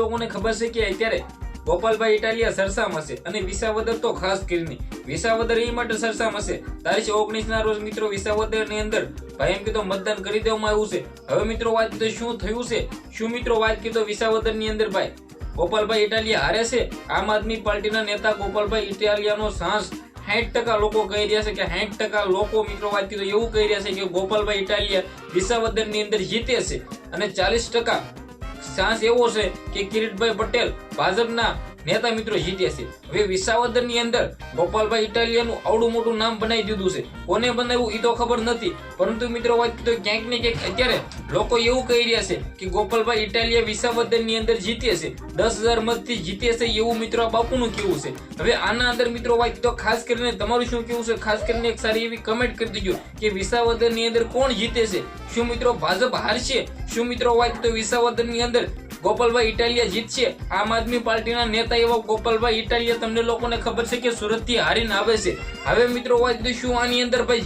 લોકોને ખબર છે કે અત્યારે ગોપાલભાઈ ઇટાલિયા સરસામાં છે અને વિસાવદર તો ખાસ કરીને વિસાવદર એ માટે સરસામાં છે. તારીખ 19 ના રોજ મિત્રો વિસાવદર ની અંદર ભાઈ એમ કીધું મતદાન કરી દેવામાં આવ્યું છે. હવે મિત્રો વાત કીધું શું થયું છે, શું મિત્રો વાત કીધું વિસાવદર ની અંદર ભાઈ ગોપાલભાઈ ઇટાલિયા હારે છે. આમ આદમી પાર્ટીના નેતા ગોપાલભાઈ ઇટાલિયાનો સાંસ 60% લોકો કહી રહ્યા છે કે 60% લોકો મિત્રો વાત કીધું એવું કહી રહ્યા છે કે ગોપાલભાઈ ઇટાલિયા વિસાવદર ની અંદર જીતે છે અને 40% ચાન્સ એવો છે કે કિરીટભાઈ પટેલ ભાજપના નેતા મિત્રો જીત્યા છે. હવે વિસાવદર ની અંદર ગોપાલભાઈ ઇટાલિયાનું આવડું મોટું નામ બનાવી દીધું છે. કોને બનાવ્યું એ તો ખબર નથી, પરંતુ મિત્રો વાત કીધું ક્યાંક ને ક્યાંક અત્યારે લોકો એવું કહી રહ્યા છે કે ગોપાલભાઈ ઇટાલિયા વિસાવદર ની અંદર જીતે છે, 10,000 મતથી જીતે છે એવું મિત્રો આ બાપુનું કેવું છે. હવે આના અંદર મિત્રો વાત કીધું ખાસ કરીને તમારું શું કેવું છે, ખાસ કરીને એક સારી એવી કમેન્ટ કરી દેજો કે વિસાવદર ની અંદર કોણ જીતે છે. શું મિત્રો ભાજપ હારશે? શું મિત્રો વાત કીધું વિસાવદર ની અંદર ગોપાલભાઈ ઇટાલિયા જીતશે? આમ આદમી પાર્ટીના નેતા એવા ગોપાલભાઈ ઇટાલિયા તમને લોકોને ખબર છે કે સુરત થી હારીને આવે છે. હવે મિત્રો વાત કીધું શું આની અંદર ભાઈ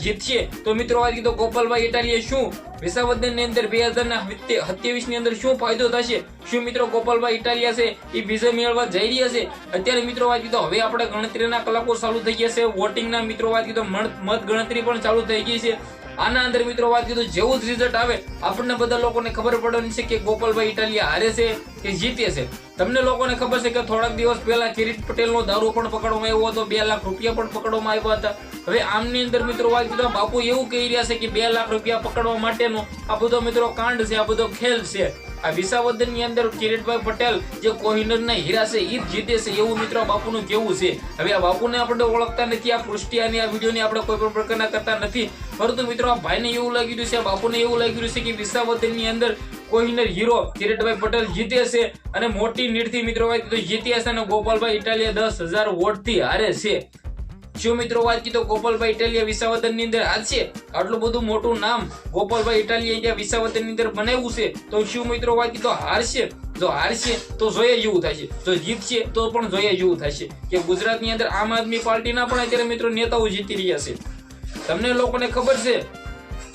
જીતશે તો મિત્રો વાત કીધું ગોપાલભાઈ ઇટાલિયા શું વિસાવદર ની અંદર 2027 ની અંદર શું ફાયદો થશે? શું મિત્રો ગોપાલભાઈ ઇટાલિયા છે એ વિજય મેળવવા જઈ રહ્યા છે? અત્યારે મિત્રો વાત કીધું હવે આપણે ગણતરીના કલાકો ચાલુ થઈ ગયા છે, વોટિંગના મિત્રો વાત કીધું મત ગણતરી પણ ચાલુ થઈ ગઈ છે. આના અંદર મિત્રો વાત કીધું જેવું જ રિઝલ્ટ આવે આપણને બધા લોકોને ખબર પડવાની છે કે ગોપાલભાઈ ઇટાલિયા હારે છે કે જીતે છે. તમને લોકોને ખબર છે કે થોડાક દિવસ પહેલા કિરીટ પટેલનો દારૂ પણ પકડવામાં આવ્યો હતો, 2 લાખ રૂપિયા પણ પકડવામાં આવ્યા હતા. હવે આમની અંદર મિત્રો વાત કીધું બાપુ એવું કહી રહ્યા છે કે 2 લાખ રૂપિયા પકડવા માટેનો આ બધો મિત્રો કાંડ છે, આ બધો ખેલ છે. આ વિસાવદર ની અંદર કિરીટભાઈ પટેલ જે કોહિનૂરના હીરા છે એ જ જીતે છે એવું મિત્રો બાપુનું કેવું છે. હવે આ બાપુને આપણે ઓળખતા નથી, આ પૃષ્ટિ અને આ વિડીયોની આપણે કોઈ પણ પ્રકારના કરતા નથી, પરંતુ મિત્રો આ ભાઈને એવું લાગી રહ્યું છે, આ બાપુને એવું લાગી રહ્યું છે કે વિસાવદર ની અંદર કોહિનૂર હીરો કિરીટભાઈ પટેલ જીતે છે અને મોટી નીડથી મિત્રો વાત કીધું જીત્યા છે અને ગોપાલભાઈ ઇટાલિયા 10,000 વોટથી હારે છે. શું મિત્રો વાત કીધું ગોપાલભાઈ ઇટાલિયા વિસાવદર ની અંદર હારશે? આટલું બધું મોટું નામ ગોપાલભાઈ ઇટાલિયા વિસાવદર ની અંદર બનાવ્યું છે તો શું મિત્રો વાત કીધું હારશે? જો હારશે તો જોઈએ જેવું થશે, જો જીતશે તો પણ જોઈએ જેવું થશે કે ગુજરાત ની અંદર આમ આદમી પાર્ટીના પણ અત્યારે મિત્રો નેતાઓ જીતી રહ્યા છે. તમને લોકોને ખબર છે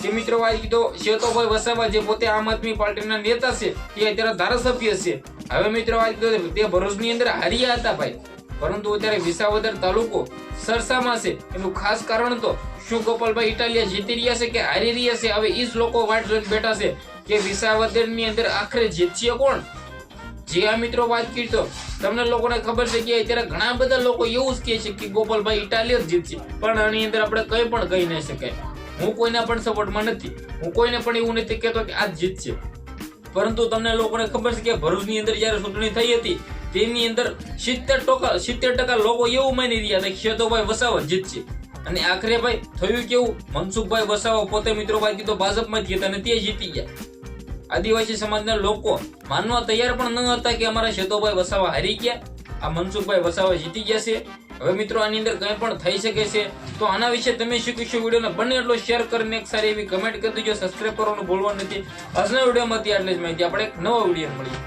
કે મિત્રો વાત કીધું શેતોભાઈ વસાવા જે પોતે આમ આદમી પાર્ટીના નેતા છે એ અત્યારે ધારાસભ્ય છે. હવે મિત્રો વાત કીધું તે ભરૂચની અંદર હાર્યા હતા ભાઈ, પરંતુ અત્યારે વિસાવદર તાલુકો સરસામાં છે. એનું ખાસ કારણ તો શું ગોપાલભાઈ ઇટાલિયા જીતી રહ્યા છે કે હારી રહ્યા છે? હવે એ જ લોકો વાટ જોઈને બેઠા છે કે વિસાવદર ની અંદર આખરે જીતશે કોણ? જે આ મિત્રો વાત કરી તો તમને લોકોને ખબર છે કે અત્યારે ઘણા બધા લોકો એવું જ કહે છે કે ગોપાલભાઈ ઇટાલિયા જ જીતશે, પણ આની અંદર આપણે કંઈ પણ કહી નહીં શકાય. હું કોઈના પણ સપોર્ટમાં નથી, હું કોઈને પણ એવું નથી કહેતો કે આ જ જીતશે, પરંતુ તમને લોકોને ખબર છે કે ભરૂચની અંદર જયારે ચૂંટણી થઈ હતી તેની અંદર 70% લોકો એવું માની રહ્યા હતા કે શેતોભાઈ વસાવા જીતશે અને આખરે ભાઈ થયું કેવું? મનસુખભાઈ વસાવા પોતે મિત્રો વાત કીધું ભાજપમાંથી હતા અને તે જીતી ગયા. આદિવાસી સમાજના લોકો માનવા તૈયાર પણ ન હતા કે અમારા શેતોભાઈ વસાવા હારી ગયા, આ મનસુખભાઈ વસાવા જીતી ગયા છે. હવે મિત્રો આની અંદર કંઈ પણ થઈ શકે છે. તો આના વિશે તમે શું કહેશો? વિડીયોને બને એટલો શેર કરીને એક સારી એવી કમેન્ટ કરી દેજો, સબસ્ક્રાઇબ કરવાનું ભૂલવાનું નથી. આજના વિડીયોમાંથી આટલી જ માહિતી, આપણે એક નવા વિડીયો મળીએ.